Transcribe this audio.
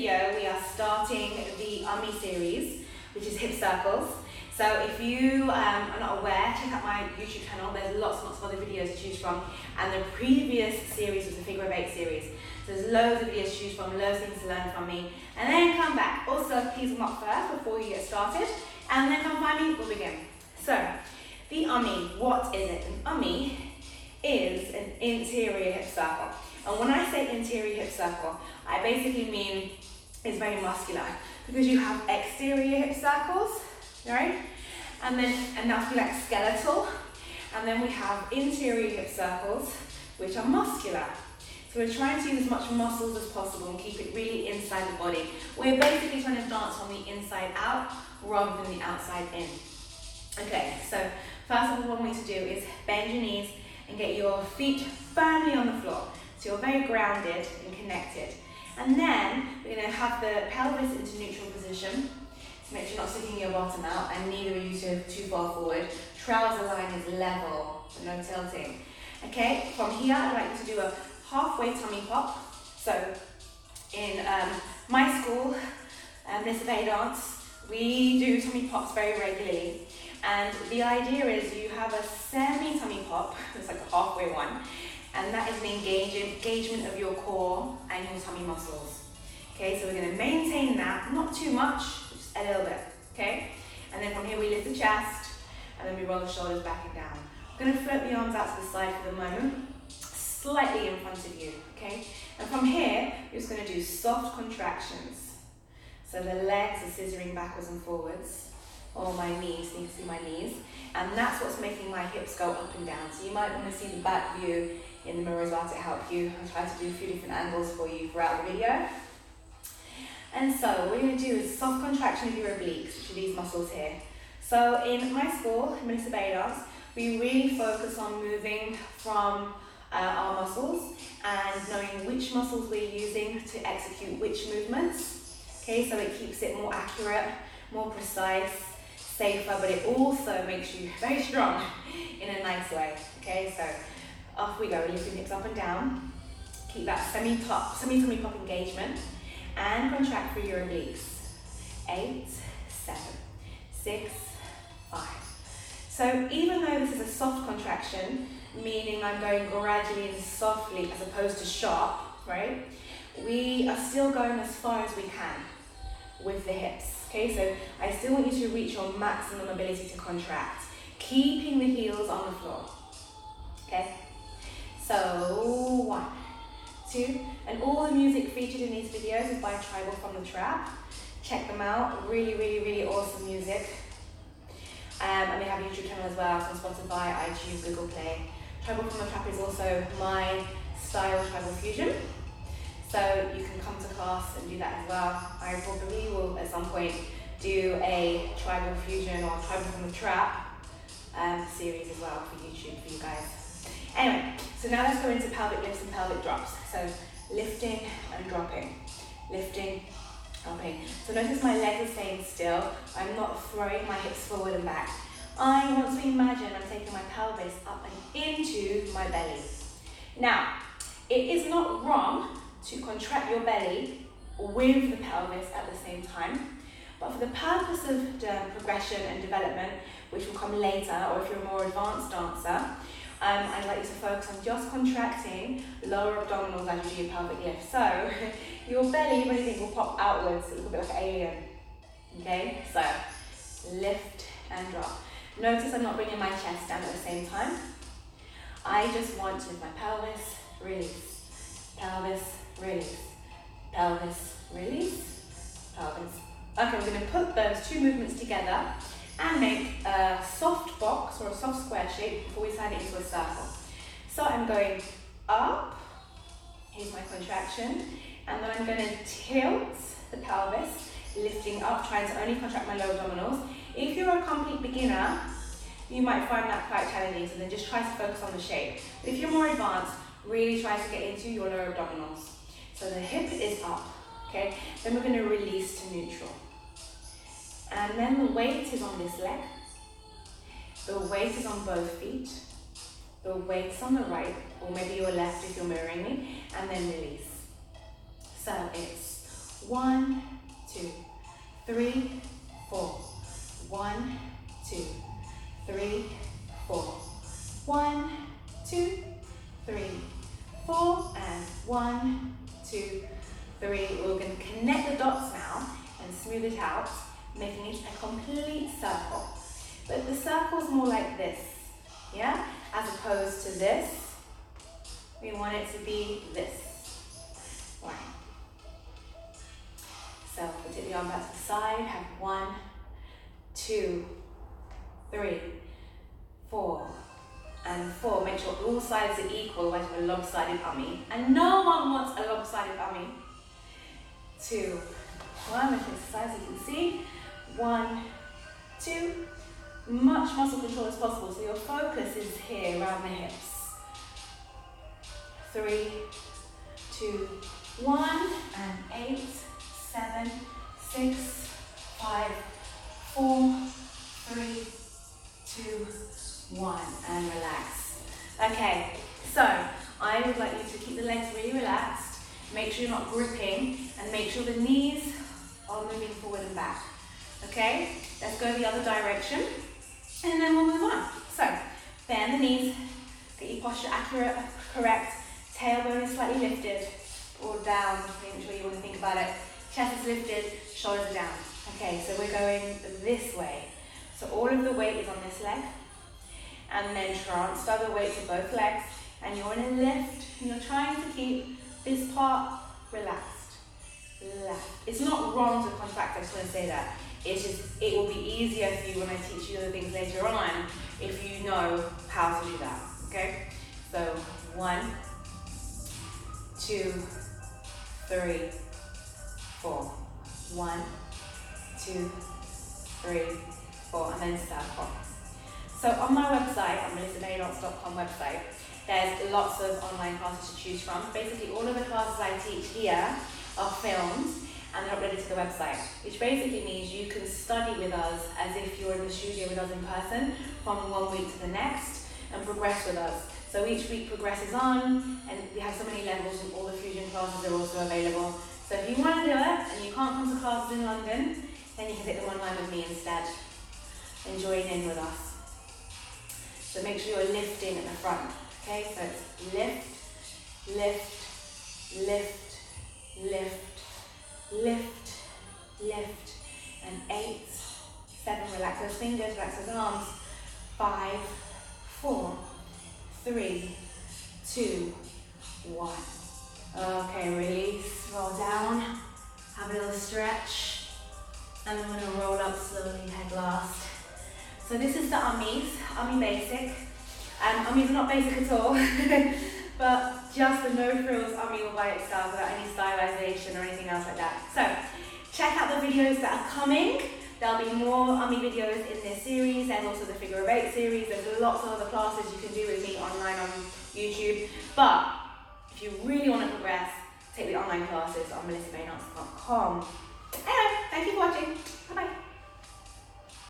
video, we are starting the UMI series, which is hip circles. So if you are not aware, check out my YouTube channel. There's lots and lots of other videos to choose from. And the previous series was the figure of 8 series. So there's loads of videos to choose from, loads of things to learn from me. And then come back. Also, please warm up first before you get started. And then come find me, we'll begin. So, the UMI, what is it? An UMI is an interior hip circle. And when I say interior hip circle, I basically mean it's very muscular because you have exterior hip circles, right? And that's be like skeletal. And then we have interior hip circles, which are muscular. So we're trying to use as much muscles as possible and keep it really inside the body. We're basically trying to dance from the inside out rather than the outside in. Okay, so first of all, what we need to do is bend your knees and get your feet firmly on the floor. So you're very grounded and connected. And then we're going to have the pelvis into neutral position. So make sure you're not sticking your bottom out and neither are you too far forward. Trouser line is level, so no tilting. Okay, from here I'd like you to do a halfway tummy pop. So in my school, BellyDance, we do tummy pops very regularly. And the idea is you have a semi-tummy pop, it's like a halfway one, and that is an engagement of your core and your tummy muscles. Okay, so we're going to maintain that, not too much, just a little bit, okay? And then from here we lift the chest, and then we roll the shoulders back and down. We're going to float the arms out to the side for the moment, slightly in front of you, okay? And from here, you're just going to do soft contractions. So the legs are scissoring backwards and forwards. Or my knees, you can see my knees. And that's what's making my hips go up and down. So you might want to see the back view in the mirror as well to help you. I'll try to do a few different angles for you throughout the video. And so what we're going to do is soft contraction of your obliques, which are these muscles here. So in my school, melissabellydance, we really focus on moving from our muscles and knowing which muscles we're using to execute which movements. Okay, so it keeps it more accurate, more precise, safer, but it also makes you very strong in a nice way. Okay, so off we go, lifting hips up and down. Keep that semi-tummy pop engagement and contract through your obliques. 8, 7, 6, 5. So even though this is a soft contraction, meaning I'm going gradually and softly as opposed to sharp, right? We are still going as far as we can with the hips. Okay, so I still want you to reach your maximum ability to contract, keeping the heels on the floor. Okay, so 1, 2, and all the music featured in these videos is by Tribal from the Trap. Check them out, really, really, really awesome music. And they have a YouTube channel as well, so on Spotify, iTunes, Google Play. Tribal from the Trap is also my style tribal fusion. So you can come to class and do that as well. I probably will at some point do a tribal fusion or tribal from the trap series as well for YouTube for you guys. Anyway, so now let's go into pelvic lifts and pelvic drops. So lifting and dropping, lifting, dropping. So notice my legs are staying still. I'm not throwing my hips forward and back. I want to imagine I'm taking my pelvis up and into my belly. Now, it is not wrong to contract your belly with the pelvis at the same time. But for the purpose of progression and development, which will come later, or if you're a more advanced dancer, I'd like you to focus on just contracting lower abdominals as you do your pelvic lift. So your belly, if anything, will pop outwards, a little bit like an alien. Okay, so lift and drop. Notice I'm not bringing my chest down at the same time. I just want to, with my pelvis, release, pelvis, release, pelvis, release, pelvis. Okay, we're going to put those two movements together and make a soft box or a soft square shape before we turn it into a circle. So I'm going up, here's my contraction, and then I'm going to tilt the pelvis, lifting up, trying to only contract my lower abdominals. If you're a complete beginner, you might find that quite challenging, so then just try to focus on the shape. But if you're more advanced, really try to get into your lower abdominals. So the hip is up, okay? Then we're going to release to neutral. And then the weight is on this leg. The weight is on both feet. The weight's on the right, or maybe your left if you're mirroring me, and then release. So it's 1, 2, 3, 4. 1, 2, 3, 4. 1, 2, 3, 4. And 1, 2, 3. We're going to connect the dots now and smooth it out, making it a complete circle. But the circle's more like this, yeah? As opposed to this, we want it to be this. Right. So we'll take the arm back to the side, have 1, 2, 3, 4, and 4. Make sure all sides are equal, otherwise you have a lopsided ummy. And no one wants a lopsided ummy. 2, 1, make it size you can see. 1, 2, much muscle control as possible, so your focus is here around the hips. 3, 2, 1, and 8, 7, 6, 5, 4, 3, 2, 1, and relax. Okay, so I would like you to keep the legs really relaxed, make sure you're not gripping, and make sure the knees are moving forward and back. Okay, let's go the other direction, and then we'll move on. So, bend the knees, get your posture accurate, correct, tailbone is slightly lifted, or down, make sure you want to think about it. Chest is lifted, shoulders are down. Okay, so we're going this way. So all of the weight is on this leg, and then transfer the weight to both legs, and you're in a lift, and you're trying to keep this part relaxed. It's not wrong to contract, I just want to say that. It's just, it will be easier for you when I teach you other things later on if you know how to do that, okay? So 1, 2, 3, 4. 1, 2, 3, 4, and then circle. So on my website, on melissabellydance.com website, there's lots of online classes to choose from. Basically, all of the classes I teach here are filmed and they're uploaded to the website, which basically means you can study with us as if you're in the studio with us in person from one week to the next and progress with us. So each week progresses on, and we have so many levels, and all the fusion classes are also available. So if you want to do it and you can't come to classes in London, then you can take them online with me instead and join in with us. So make sure you're lifting at the front. Okay, so it's lift, lift, lift, lift, lift, lift, and 8, 7, relax those fingers, relax those arms. 5, 4, 3, 2, 1. Okay, release, roll down, have a little stretch, and then we're going to roll up slowly, head last. So this is the ummy basic. Ummies are not basic at all, but just the no frills ummy all by itself without any stylization or anything else like that. So check out the videos that are coming. There'll be more ummy videos in this series. There's also the figure of 8 series. There's lots of other classes you can do with me online on YouTube. But if you really want to progress, take the online classes on melissabellydance.com. Anyway, thank you for watching.